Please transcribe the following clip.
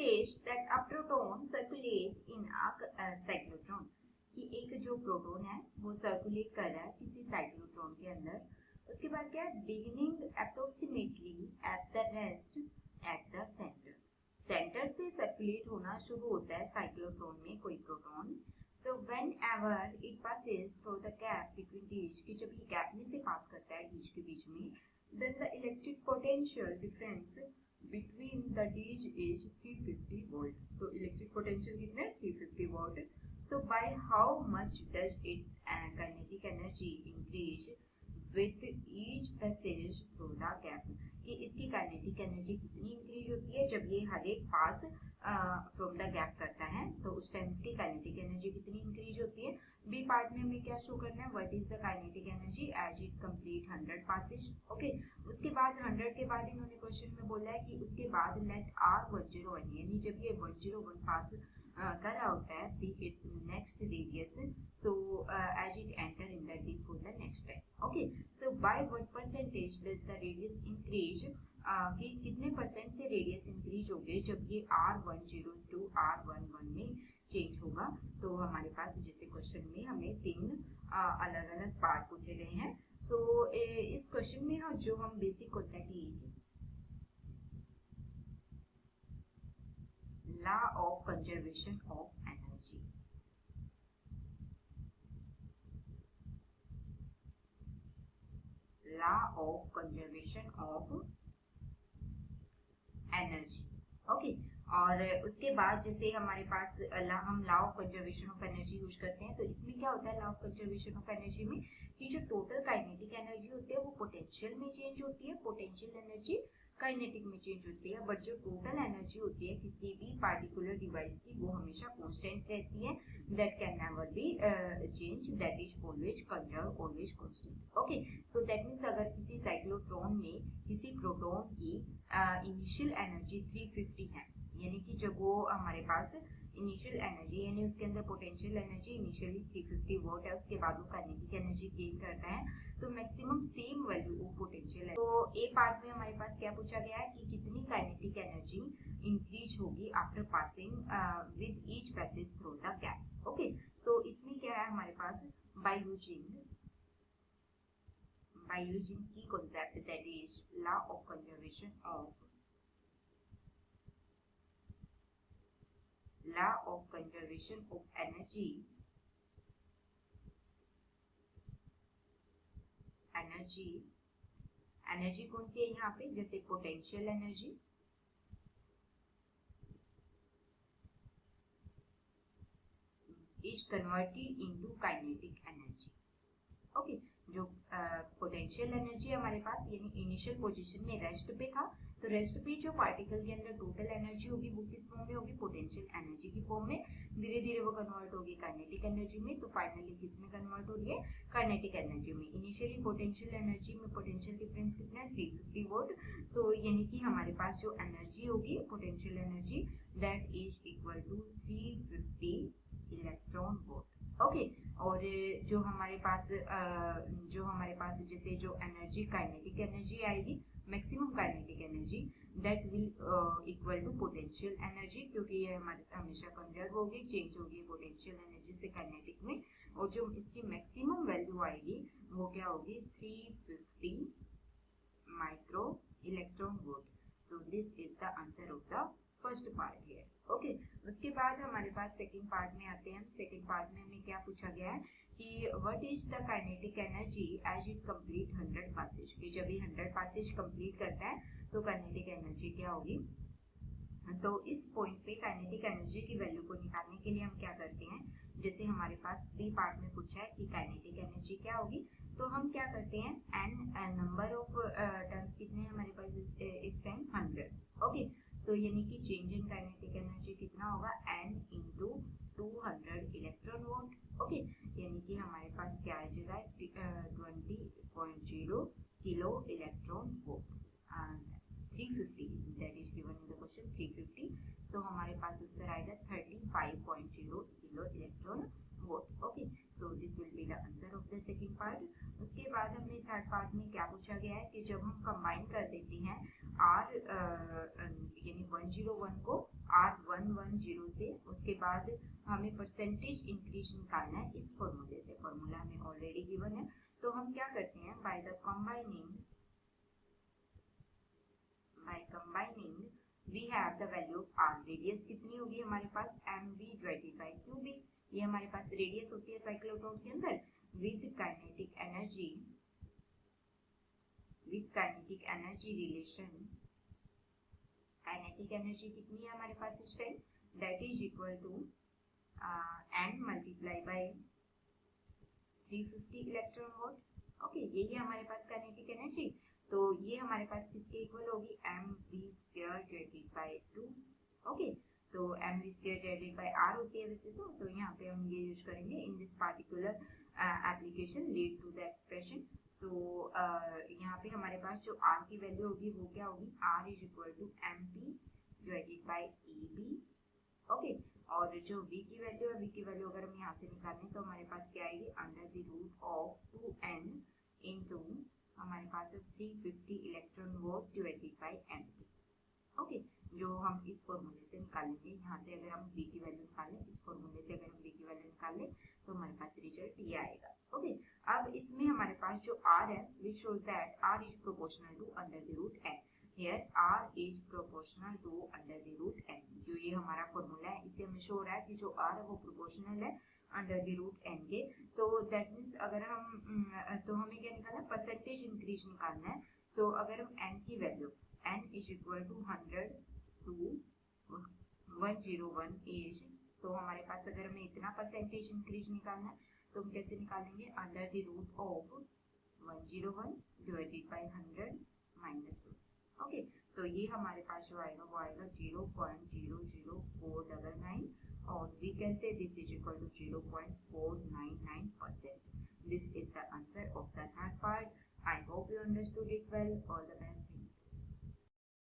says that a proton circulate in a cyclotron, कि एक जो प्रोटॉन है वो सर्कुलेट कर रहा है किसी साइक्लोट्रॉन के अंदर. उसके बाद क्या है, beginning approximately at the rest at the centre. Centre से सर्कुलेट होना शुरू होता है साइक्लोट्रॉन में कोई proton. So whenever it passes through the gap between these, कि जब ये गैप में से पास करता है these के बीच में, then the electric potential difference between the these is 350 volt. तो electric potential कितना है, 350 volt. So by how much does its kinetic energy increase with each passage through the gap? कि इसकी काइनेटिक एनर्जी कितनी increase होती है जब ये हर एक पास फ्रॉम द गैप करता है, तो उस टाइम इसकी काइनेटिक एनर्जी कितनी इंक्रीज होती है. बी पार्ट में हमें क्या शो करना है, what is the kinetic energy as it complete 100 passes. Okay, उसके बाद 100 के बाद इन्होंने क्वेश्चन में बोला है कि उसके बाद लेट R101, यानी जब ये 101 पास कर रहा होता है the it's next radius, so as it enter in the D for the next time. Okay, so by what percentage does the radius increase, कि कितने परसेंट से रेडियस इंक्रीज हो गए जब ये R10 टू R11 में चेंज होगा. तो हमारे पास जैसे क्वेश्चन में हमें 3 अलग अलग पार्ट पूछे गए हैं. सो इस क्वेश्चन में जो हम बेसिक कॉन्सेप्ट है law of conservation of energy. Law of conservation of energy. Okay, और उसके बाद जैसे हमारे पास हम law of conservation of energy use करते हैं, तो इसमें क्या होता है law of conservation of energy में कि जो टोटल काइनेटिक एनर्जी होती है वो पोटेंशियल में चेंज होती है, पोटेंशियल एनर्जी काइनेटिक में चेंज होती है, बट जो टोटल एनर्जी होती है किसी भी पार्टिकुलर डिवाइस की वो हमेशा कांस्टेंट रहती है. That can never be change, that is always conserve, always constant. Okay, so that means अगर किसी साइक्लोट्रॉन में किसी प्रोटॉन की इनिशियल एनर्जी 350 है, यानी कि जब वो हमारे पास इनिशियल एनर्जी यानी उसके अंदर पोटेंशियल एनर्जी इनिशियली 350 वोल्ट है, उसके बाद वो काइनेटिक एनर्जी गेन करता है, तो मैक्सिमम सेम वैल्यू वो पोटेंशियल है. तो ए पार्ट में हमारे पास क्या पूछा गया है कि कितनी काइनेटिक एनर्जी इंक्रीज होगी after passing with each passage through the gap. Okay, so इसमें क्या है हमारे पास बाय यूजिंग की concept that is law of conservation of law of conservation of energy. Energy कौन सी है यहाँ पे, जैसे potential energy, is converted into kinetic energy. Okay, जो पोटेंशियल एनर्जी हमारे पास यानी इनिशियल पोजीशन में रेस्ट पे था, तो रेस्ट पे जो पार्टिकल के अंदर टोटल एनर्जी होगी वो किस फॉर्म में होगी, पोटेंशियल एनर्जी की फॉर्म में. धीरे धीरे वो कन्वर्ट होगी काइनेटिक एनर्जी में, तो फाइनली किस में कन्वर्ट हो रही है, काइनेटिक एनर्जी में. इनिशियली पोटेंशियल एनर्जी में पोटेंशियल डिफरेंस कितना है, 350 वोल्ट. सो यानी कि हमारे पास जो एनर्जी होगी potential energy that is equal to 350 electron volt. Okay, और जो हमारे पास जैसे जो एनर्जी काइनेटिक एनर्जी आएगी, maximum kinetic energy that will equal to potential energy, क्योंकि ये हमारे हमेशा कंजर्व होगी, चेंज होगी पोटेंशियल एनर्जी से काइनेटिक में, और जो इसकी मैक्सिमम वैल्यू आएगी वो क्या होगी, 350 micro electron volt. So this is the answer of the first part here. Okay, उसके बाद हमारे पास सेकंड पार्ट में आते हैं. सेकंड पार्ट में हमें क्या पूछा गया है कि what is the kinetic energy as it complete 100 passes, कि जब ये 100 पासेज कंप्लीट करता है तो काइनेटिक एनर्जी क्या होगी. तो इस पॉइंट पे काइनेटिक एनर्जी की वैल्यू को निकालने के लिए हम क्या करते हैं, जैसे हमारे पास बी पार्ट में पूछा है कि काइनेटिक एनर्जी क्या होगी, तो हम क्या करते हैं एन नंबर ऑफ टर्म्स कितने हैं हमारे पास इस टाइम 100. ओके, सो यानी कि चेंज इन काइनेटिक एनर्जी कितना होगा, n into 200 electron volt. Okay, यानी कि हमारे पास क्या आ जाएगा 20.0 kilo electron volt. 350 that is given in the question 350. सो हमारे पास उत्तर आएगा 35.0 kilo electron volt. Okay, so this will be the answer of the second part. उसके बाद हमें थर्ड पार्ट में क्या पूछा गया है कि जब हम कंबाइन कर देते हैं R यानी 101 को R उसके बाद हमें परसेंटेज इंक्रीज निकालना है इस फॉर्मूले से। फॉर्मूला हमें ऑलरेडी गिवन है, तो हम क्या करते हैं, by combining we have the value of R. Radius कितनी होगी हमारे पास, M V divided by Q B. ये हमारे पास रेडियस होती है साइक्लोट्रॉन के अंदर, with kinetic energy relation. Kinetic energy कितनी है हमारे पास इस time, that is equal to n multiply by 350 electron volt. Okay, यही है हमारे पास काइनेटिक एनर्जी। तो ये हमारे पास किसके इक्वल होगी, mv² डिवाइडेड बाय 2। ओके, तो mv² डिवाइडेड बाय r होती है वैसे तो यहाँ पे हम ये यूज करेंगे in this particular application lead to the expression. So यहाँ पे हमारे पास जो r की वैल्यू होगी वो क्या होगी, r is equal to mp divided by ab। Okay, और जो v की वैल्यू है, v की वैल्यू अगर हम यहाँ से निकालें तो हमारे पास क्या आएगी, under the root of 2n into हमारे पास 350 electron volt divided by mp। Okay, जो हम इस फॉर्मूले से निकालेंगे, यहाँ से अगर हम v की वैल्यू निकालें, इस फॉर्मूले से अगर हम v की वैल्यू निकालें तो हमारे पास रिजल्ट ये आएगा। ओके, अब इसमें हमारे पास जो r है, which shows that r is proportional to under the root n। Here r is proportional to under the root n। जो ये हमारा फॉर्मूला है, इससे हमें शो हो रहा है कि जो r है वो प्रोपोर्शनल है अंडर द रूट n के। तो दैट मीन्स अगर हम तो हमें क्या निकालना है, परसेंटेज इंक्रीज निकालना है। सो अगर हम n की value, n is equal to 100 to 101 as, तो हमारे पास अगर हमें इतना परसेंटेज इंक्रीज निकालना है तो हम कैसे निकालेंगे, under the root of 101 divided by 100 minus 1। Okay, तो ये हमारे पास जो आएगा वो आएगा 0.00499 और we can say this is equal to 0.499%। This is the answer of the third part. I hope you understood it well. All the best.